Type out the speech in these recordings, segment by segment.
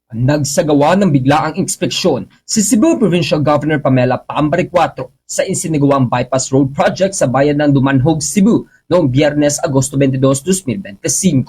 Nagsagawa ng biglaang inspeksyon si Cebu Provincial Governor Pamela Pambari 4 sa insinagawang bypass road project sa bayan ng Dumanhog, Cebu noong Biyernes, Agosto 22, 2025.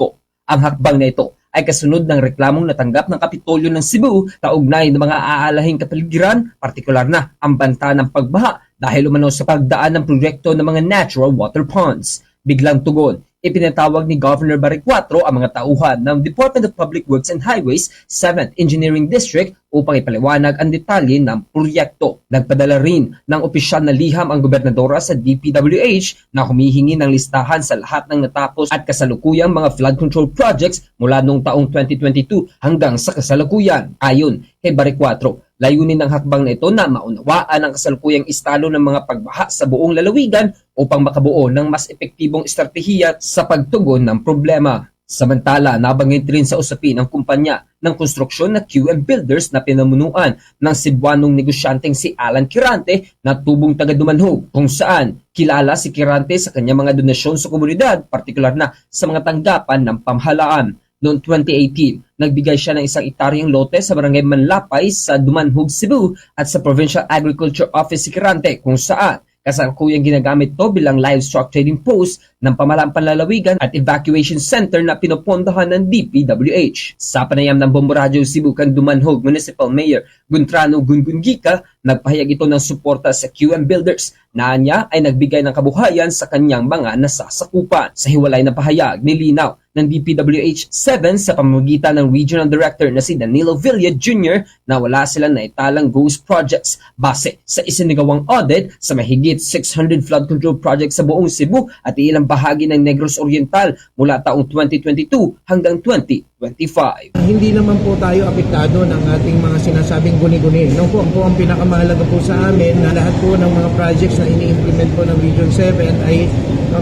Ang hakbang na ito ay kasunod ng reklamong natanggap ng Kapitolyo ng Cebu kaugnay ng mga aalahing kapaligiran, partikular na ang banta ng pagbaha dahil umano sa pagdaan ng proyekto ng mga natural water ponds. Biglang tugon, ipinatawag ni Governor Baricuatro ang mga tauhan ng Department of Public Works and Highways 7th Engineering District upang ipaliwanag ang detalye ng proyekto. Nagpadala rin ng opisyal na liham ang gobernadora sa DPWH na humihingi ng listahan sa lahat ng natapos at kasalukuyang mga flood control projects mula noong taong 2022 hanggang sa kasalukuyan. Ayon kay Baricuatro, layunin ng hakbang na ito na maunawaan ang kasalukuyang estado ng mga pagbaha sa buong lalawigan upang makabuo ng mas epektibong estratehiya sa pagtugon ng problema. Samantala, nabanggit rin sa usapin ang kumpanya ng konstruksyon na QM Builders na pinamunuan ng Cebuanong negosyanteng si Alan Quirante na tubong taga Dumanhog, kung saan kilala si Quirante sa kanyang mga donasyon sa komunidad, partikular na sa mga tanggapan ng pamahalaan. Noong 2018, nagbigay siya ng 1 ektaryang lote sa barangay Manlapay sa Dumanhog, Cebu at sa Provincial Agriculture Office si Quirante kung saan kasalukuyang ginagamit to bilang livestock trading post ng pamahalaang panlalawigan at evacuation center na pinopondohan ng DPWH. Sa panayam ng Bombo Radio Cebu kang Dumanhog Municipal Mayor Guntrano Gungungika, nagpahayag ito ng suporta sa QM Builders na niya ay nagbigay ng kabuhayan sa kanyang mga nasasakupan. Sa hiwalay na pahayag, nilinaw ng DPWH-7 sa pamamagitan ng Regional Director na si Danilo Villa Jr. na wala silang naitalang ghost projects base sa isinagawang audit sa mahigit 600 flood control projects sa buong Cebu at ilang bahagi ng Negros Oriental mula taong 2022 hanggang 2025. Hindi naman po tayo apektado ng ating mga sinasabing guni-guni. No po, ang pinakamahalaga po sa amin na lahat po ng mga projects na ini-implement po ng Region 7 ay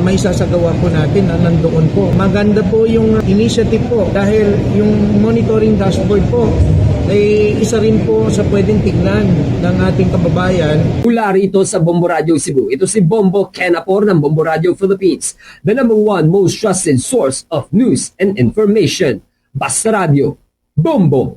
may sasagawa po natin na nandoon po. Maganda po yung initiative po dahil yung monitoring dashboard po ay isa rin po sa pwedeng tignan ng ating kababayan. Mula rito sa Bombo Radio Cebu, ito si Bombo Ken Apor ng Bombo Radio Philippines, the #1 most trusted source of news and information. Basta Radio, Bombo!